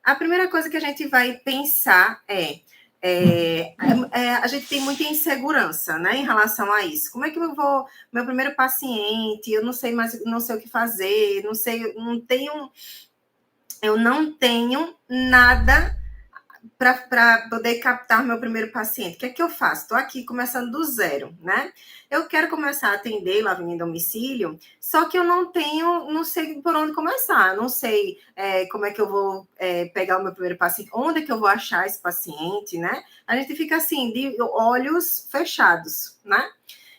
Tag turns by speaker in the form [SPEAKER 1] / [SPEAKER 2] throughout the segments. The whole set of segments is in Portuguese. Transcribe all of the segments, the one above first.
[SPEAKER 1] A primeira coisa que a gente vai pensar a gente tem muita insegurança, né, em relação a isso. Como é que eu vou, meu primeiro paciente, eu não sei mais, não sei o que fazer, eu não tenho nada para poder captar meu primeiro paciente. O que é que eu faço? Estou aqui começando do zero, né? Eu quero começar a atender lá em domicílio, só que eu não sei por onde começar, não sei como é que eu vou pegar o meu primeiro paciente, onde é que eu vou achar esse paciente, né? A gente fica assim, de olhos fechados, né?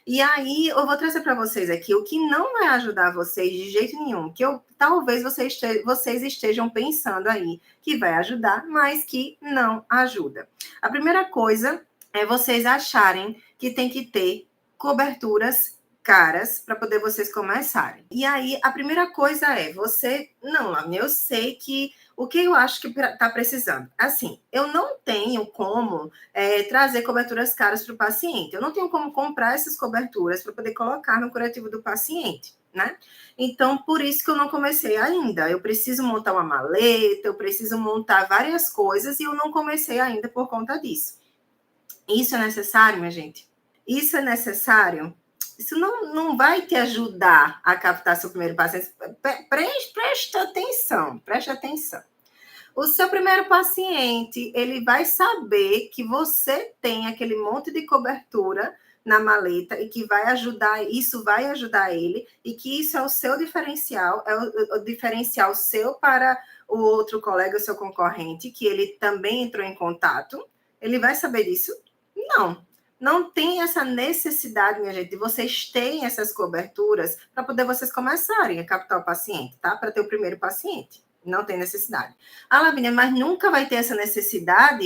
[SPEAKER 1] E aí eu vou trazer para vocês aqui o que não vai ajudar vocês de jeito nenhum, que talvez vocês estejam pensando aí que vai ajudar, mas que não ajuda. A primeira coisa é vocês acharem que tem que ter coberturas caras para poder vocês começarem. E aí a primeira coisa é eu sei que o que eu acho que está precisando. Assim, eu não tenho como trazer coberturas caras para o paciente. Eu não tenho como comprar essas coberturas para poder colocar no curativo do paciente, né? Então, por isso que eu não comecei ainda. Eu preciso montar uma maleta, eu preciso montar várias coisas e eu não comecei ainda por conta disso. Isso é necessário, minha gente? Isso é necessário? Isso não vai te ajudar a captar seu primeiro paciente. Presta atenção, presta atenção. O seu primeiro paciente, ele vai saber que você tem aquele monte de cobertura na maleta e que isso vai ajudar ele e que isso é o seu diferencial, é o diferencial seu para o outro colega, o seu concorrente, que ele também entrou em contato. Ele vai saber disso? Não tem essa necessidade, minha gente, de vocês terem essas coberturas para poder vocês começarem a captar o paciente, tá? Para ter o primeiro paciente. Não tem necessidade. Lavínia, mas nunca vai ter essa necessidade?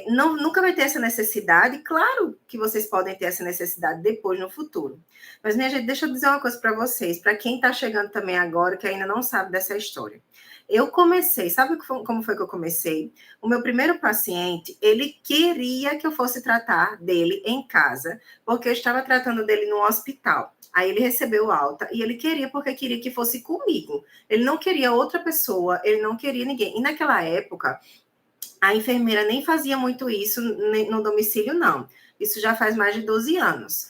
[SPEAKER 1] Nunca vai ter essa necessidade. Claro que vocês podem ter essa necessidade depois, no futuro. Mas, minha gente, deixa eu dizer uma coisa para vocês, para quem está chegando também agora, que ainda não sabe dessa história. Eu comecei, sabe como foi que eu comecei? O meu primeiro paciente, ele queria que eu fosse tratar dele em casa, porque eu estava tratando dele no hospital. Aí ele recebeu alta e ele porque queria que fosse comigo. Ele não queria outra pessoa, ele não queria ninguém. E naquela época, a enfermeira nem fazia muito isso no domicílio, não. Isso já faz mais de 12 anos.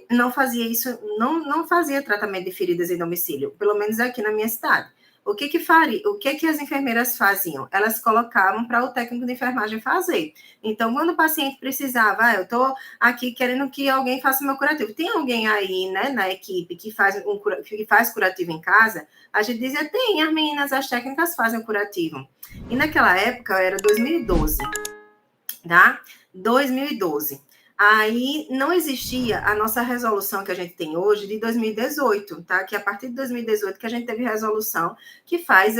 [SPEAKER 1] Não fazia isso, não fazia tratamento de feridas em domicílio, pelo menos aqui na minha cidade. O que as enfermeiras faziam? Elas colocavam para o técnico de enfermagem fazer. Então, quando o paciente precisava, eu estou aqui querendo que alguém faça meu curativo. Tem alguém aí, né, na equipe que faz curativo em casa? A gente dizia, tem, as meninas, as técnicas fazem o curativo. E naquela época, era 2012, tá? 2012. Aí não existia a nossa resolução que a gente tem hoje de 2018, tá? Que a partir de 2018 que a gente teve resolução que faz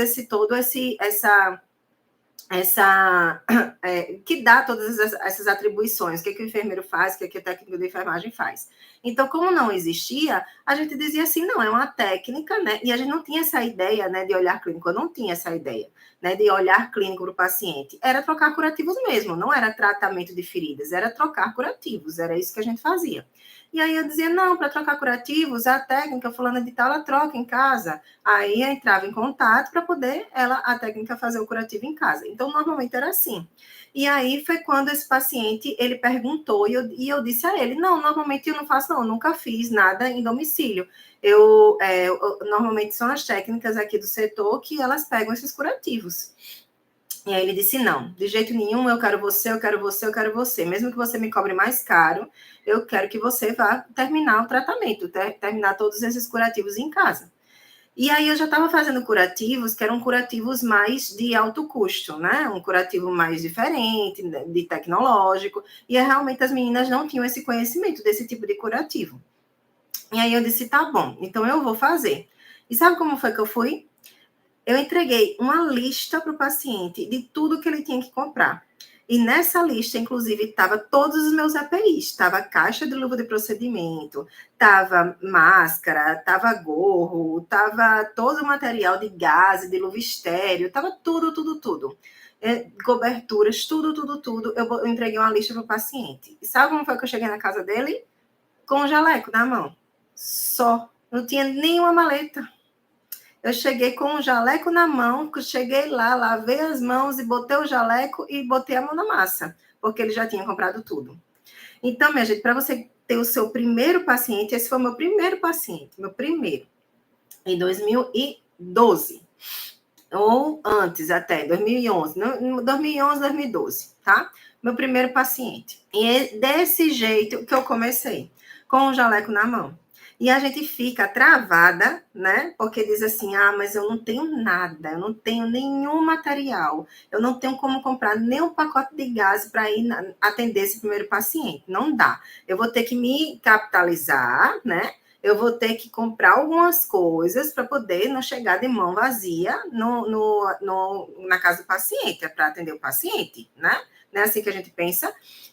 [SPEAKER 1] que dá todas essas atribuições, o que o enfermeiro faz, o que o técnico de enfermagem faz. Então, como não existia, a gente dizia assim, não, é uma técnica, né? E a gente não tinha essa ideia, né, de olhar clínico, eu não tinha essa ideia, né, de olhar clínico para o paciente. Era trocar curativos mesmo, não era tratamento de feridas, era trocar curativos, era isso que a gente fazia. E aí eu dizia, não, para trocar curativos, a técnica fulana de tal, ela troca em casa. Aí eu entrava em contato para poder a técnica fazer o curativo em casa. Então, normalmente era assim. E aí foi quando esse paciente, ele perguntou, e eu disse a ele, não, normalmente eu não faço, não, eu nunca fiz nada em domicílio. Normalmente são as técnicas aqui do setor que elas pegam esses curativos. E aí ele disse, não, de jeito nenhum, eu quero você, eu quero você, eu quero você. Mesmo que você me cobre mais caro, eu quero que você vá terminar o tratamento, terminar todos esses curativos em casa. E aí eu já estava fazendo curativos que eram curativos mais de alto custo, né? Um curativo mais diferente, de tecnológico. E realmente as meninas não tinham esse conhecimento desse tipo de curativo. E aí eu disse, tá bom, então eu vou fazer. E sabe como foi que eu fui? Eu entreguei uma lista para o paciente de tudo que ele tinha que comprar. E nessa lista, inclusive, estava todos os meus EPIs. Estava caixa de luva de procedimento, estava máscara, estava gorro, estava todo o material de gás, de luva estéreo, estava tudo. Coberturas, tudo. Eu entreguei uma lista para o paciente. E sabe como foi que eu cheguei na casa dele? Com um jaleco na mão. Só. Não tinha nenhuma maleta. Eu cheguei com o jaleco na mão, cheguei lá, lavei as mãos e botei o jaleco e botei a mão na massa, porque ele já tinha comprado tudo. Então, minha gente, para você ter o seu primeiro paciente, esse foi o meu primeiro paciente, meu primeiro, em 2012, ou antes até, 2011, 2011, 2012, tá? Meu primeiro paciente. E é desse jeito que eu comecei, com o jaleco na mão. E a gente fica travada, né? Porque diz assim, mas eu não tenho nada, eu não tenho nenhum material, eu não tenho como comprar nem um pacote de gás para ir atender esse primeiro paciente. Não dá. Eu vou ter que me capitalizar, né? Eu vou ter que comprar algumas coisas para poder não chegar de mão vazia na casa do paciente, é para atender o paciente, né? Não é assim que a gente pensa.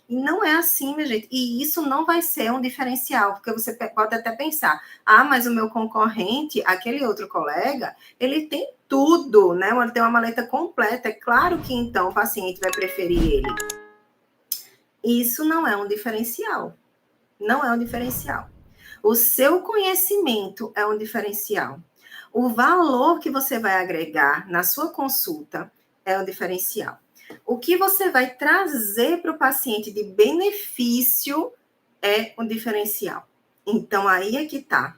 [SPEAKER 1] E não é assim, minha gente. E isso não vai ser um diferencial, porque você pode até pensar, mas o meu concorrente, aquele outro colega, ele tem tudo, né? Ele tem uma maleta completa. É claro que então o paciente vai preferir ele. Isso não é um diferencial. Não é um diferencial. O seu conhecimento é um diferencial. O valor que você vai agregar na sua consulta é um diferencial. O que você vai trazer para o paciente de benefício é um diferencial. Então, aí é que está.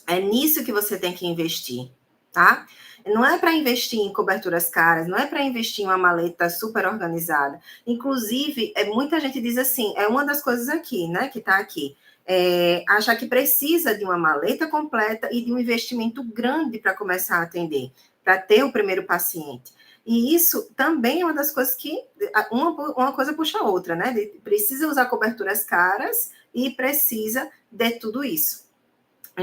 [SPEAKER 1] É nisso que você tem que investir, tá? Não é para investir em coberturas caras, não é para investir em uma maleta super organizada. Inclusive, muita gente diz assim, é uma das coisas aqui, né, que está aqui. Achar que precisa de uma maleta completa e de um investimento grande para começar a atender, para ter o primeiro paciente. E isso também é uma das coisas que uma coisa puxa a outra, né? Precisa usar coberturas caras e precisa de tudo isso.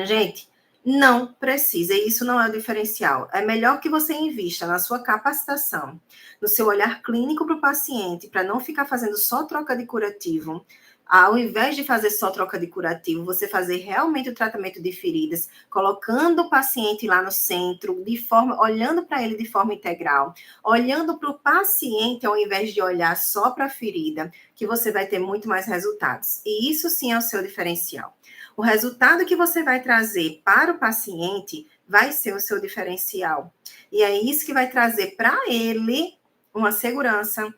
[SPEAKER 1] Gente, não precisa, e isso não é o diferencial. É melhor que você invista na sua capacitação, no seu olhar clínico para o paciente, para não ficar fazendo só troca de curativo. Ao invés de fazer só troca de curativo, você fazer realmente o tratamento de feridas, colocando o paciente lá no centro, olhando para ele de forma integral, olhando para o paciente ao invés de olhar só para a ferida, que você vai ter muito mais resultados. E isso sim é o seu diferencial. O resultado que você vai trazer para o paciente vai ser o seu diferencial. E é isso que vai trazer para ele uma segurança.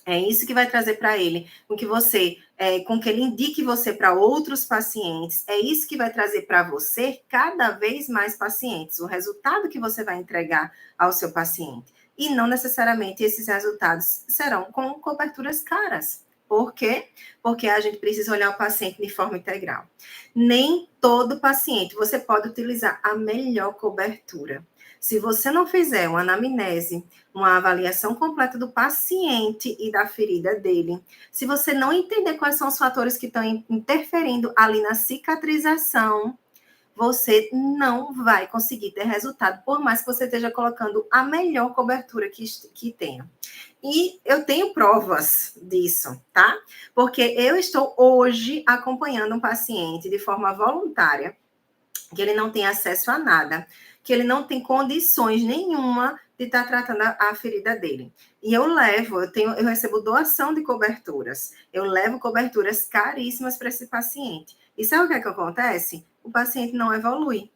[SPEAKER 1] É isso que vai trazer para ele, com que ele indique você para outros pacientes. É isso que vai trazer para você cada vez mais pacientes. O resultado que você vai entregar ao seu paciente. E não necessariamente esses resultados serão com coberturas caras. Por quê? Porque a gente precisa olhar o paciente de forma integral. Nem todo paciente você pode utilizar a melhor cobertura. Se você não fizer uma anamnese, uma avaliação completa do paciente e da ferida dele, se você não entender quais são os fatores que estão interferindo ali na cicatrização, você não vai conseguir ter resultado, por mais que você esteja colocando a melhor cobertura que tenha. E eu tenho provas disso, tá? Porque eu estou hoje acompanhando um paciente de forma voluntária, que ele não tem acesso a nada, que ele não tem condições nenhuma de estar tratando a ferida dele. E eu recebo doação de coberturas. Eu levo coberturas caríssimas para esse paciente. E sabe o que é que acontece? O paciente não evolui.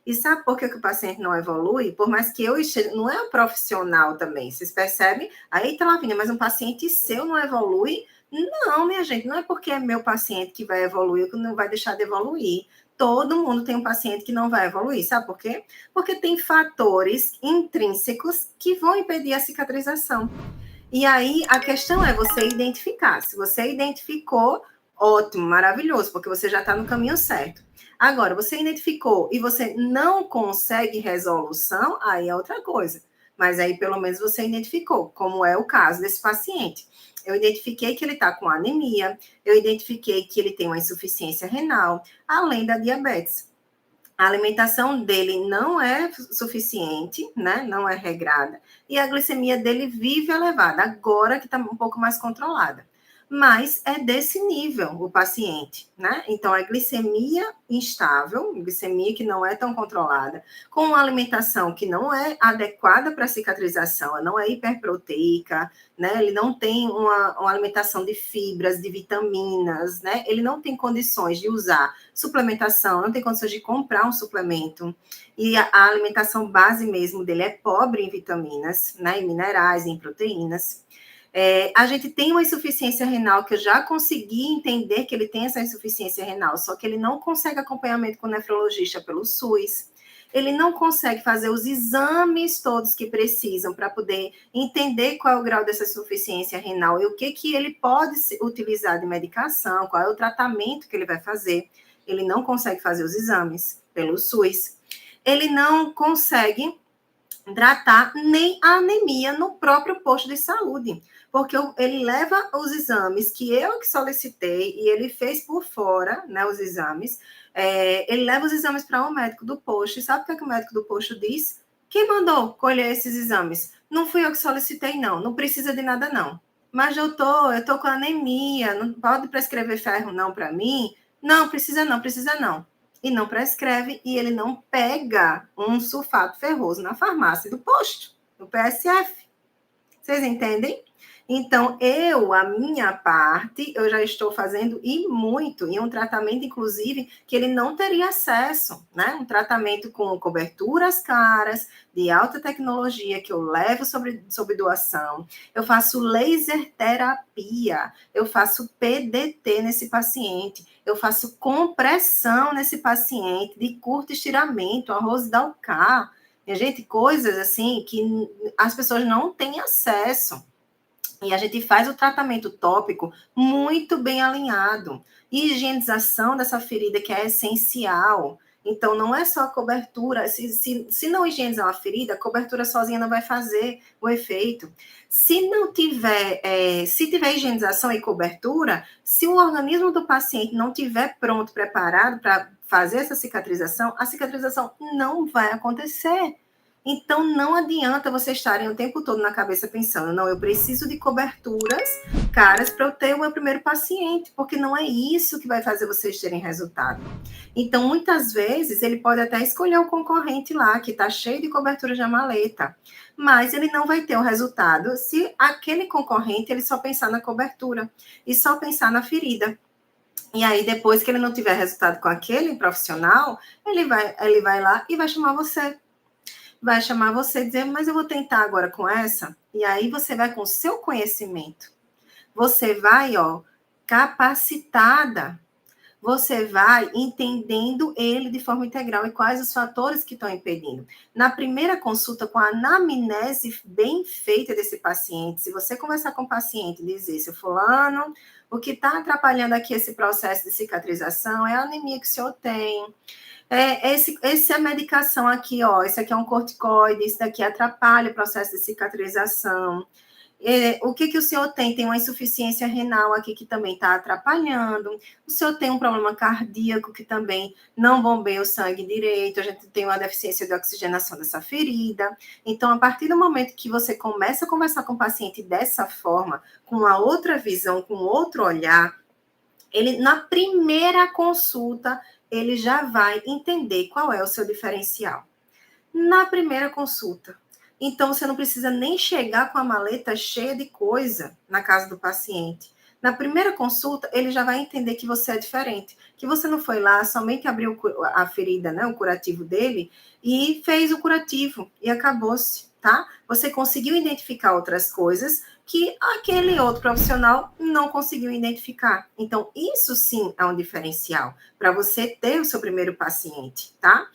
[SPEAKER 1] E sabe por que o paciente não evolui? Por mais que eu esteja, não é um profissional também, vocês percebem? Aí tá lá, mas um paciente seu não evolui? Não, minha gente, não é porque é meu paciente que vai evoluir, que não vai deixar de evoluir. Todo mundo tem um paciente que não vai evoluir, sabe por quê? Porque tem fatores intrínsecos que vão impedir a cicatrização. E aí a questão é você identificar. Se você identificou, ótimo, maravilhoso, porque você já está no caminho certo. Agora, você identificou e você não consegue resolução, aí é outra coisa. Mas aí, pelo menos, você identificou, como é o caso desse paciente. Eu identifiquei que ele está com anemia, eu identifiquei que ele tem uma insuficiência renal, além da diabetes. A alimentação dele não é suficiente, né? Não é regrada. E a glicemia dele vive elevada, agora que está um pouco mais controlada. mas é desse nível o paciente, né? Então, a glicemia instável, glicemia que não é tão controlada, com uma alimentação que não é adequada para cicatrização, ela não é hiperproteica, né? Ele não tem uma alimentação de fibras, de vitaminas, né? Ele não tem condições de usar suplementação, não tem condições de comprar um suplemento. E a alimentação base mesmo dele é pobre em vitaminas, né? Em minerais, em proteínas. A gente tem uma insuficiência renal que eu já consegui entender que ele tem essa insuficiência renal, só que ele não consegue acompanhamento com o nefrologista pelo SUS. Ele não consegue fazer os exames todos que precisam para poder entender qual é o grau dessa insuficiência renal e o que ele pode utilizar de medicação, qual é o tratamento que ele vai fazer. Ele não consegue fazer os exames pelo SUS. Ele não consegue tratar nem a anemia no próprio posto de saúde, porque ele leva os exames que eu que solicitei e ele fez por fora, né, os exames, ele leva os exames para o médico do posto, e sabe o que o médico do posto diz? Quem mandou colher esses exames? Não fui eu que solicitei, não precisa de nada, não. Mas eu tô com anemia, não pode prescrever ferro não para mim? Não, precisa não e não prescreve, e ele não pega um sulfato ferroso na farmácia do posto, do PSF. Vocês entendem? Então, a minha parte, eu já estou fazendo e muito, e um tratamento, inclusive, que ele não teria acesso, né? Um tratamento com coberturas caras, de alta tecnologia, que eu levo sob doação. Eu faço laser terapia, eu faço PDT nesse paciente, eu faço compressão nesse paciente de curto estiramento, arroz Dalcar. Minha gente, coisas assim que as pessoas não têm acesso. E a gente faz o tratamento tópico muito bem alinhado. E higienização dessa ferida que é essencial. Então, não é só a cobertura. Se não higienizar uma ferida, a cobertura sozinha não vai fazer o efeito. Se não tiver, se tiver higienização e cobertura, se o organismo do paciente não tiver pronto, preparado para fazer essa cicatrização, a cicatrização não vai acontecer. Então, não adianta vocês estarem o tempo todo na cabeça pensando, não, eu preciso de coberturas caras para eu ter o meu primeiro paciente, porque não é isso que vai fazer vocês terem resultado. Então, muitas vezes, ele pode até escolher o concorrente lá, que está cheio de cobertura de maleta, mas ele não vai ter o resultado se aquele concorrente ele só pensar na cobertura e só pensar na ferida. E aí, depois que ele não tiver resultado com aquele profissional, ele vai lá e vai chamar você. Vai chamar você e dizer, mas eu vou tentar agora com essa. E aí você vai com o seu conhecimento. Você vai, capacitada. Você vai entendendo ele de forma integral e quais os fatores que estão impedindo. Na primeira consulta, com a anamnese bem feita desse paciente, se você conversar com o paciente e dizer, seu fulano, o que está atrapalhando aqui esse processo de cicatrização é a anemia que o senhor tem. Essa medicação aqui, esse aqui é um corticoide, isso daqui atrapalha o processo de cicatrização. O que o senhor tem? Tem uma insuficiência renal aqui que também está atrapalhando. O senhor tem um problema cardíaco que também não bombeia o sangue direito. A gente tem uma deficiência de oxigenação dessa ferida. Então, a partir do momento que você começa a conversar com o paciente dessa forma, com uma outra visão, com outro olhar, ele, na primeira consulta, ele já vai entender qual é o seu diferencial. Na primeira consulta. Então, você não precisa nem chegar com a maleta cheia de coisa na casa do paciente. Na primeira consulta, ele já vai entender que você é diferente, que você não foi lá, somente abriu a ferida, né, o curativo dele, e fez o curativo, e acabou-se, tá? Você conseguiu identificar outras coisas que aquele outro profissional não conseguiu identificar. Então, isso sim é um diferencial para você ter o seu primeiro paciente, tá?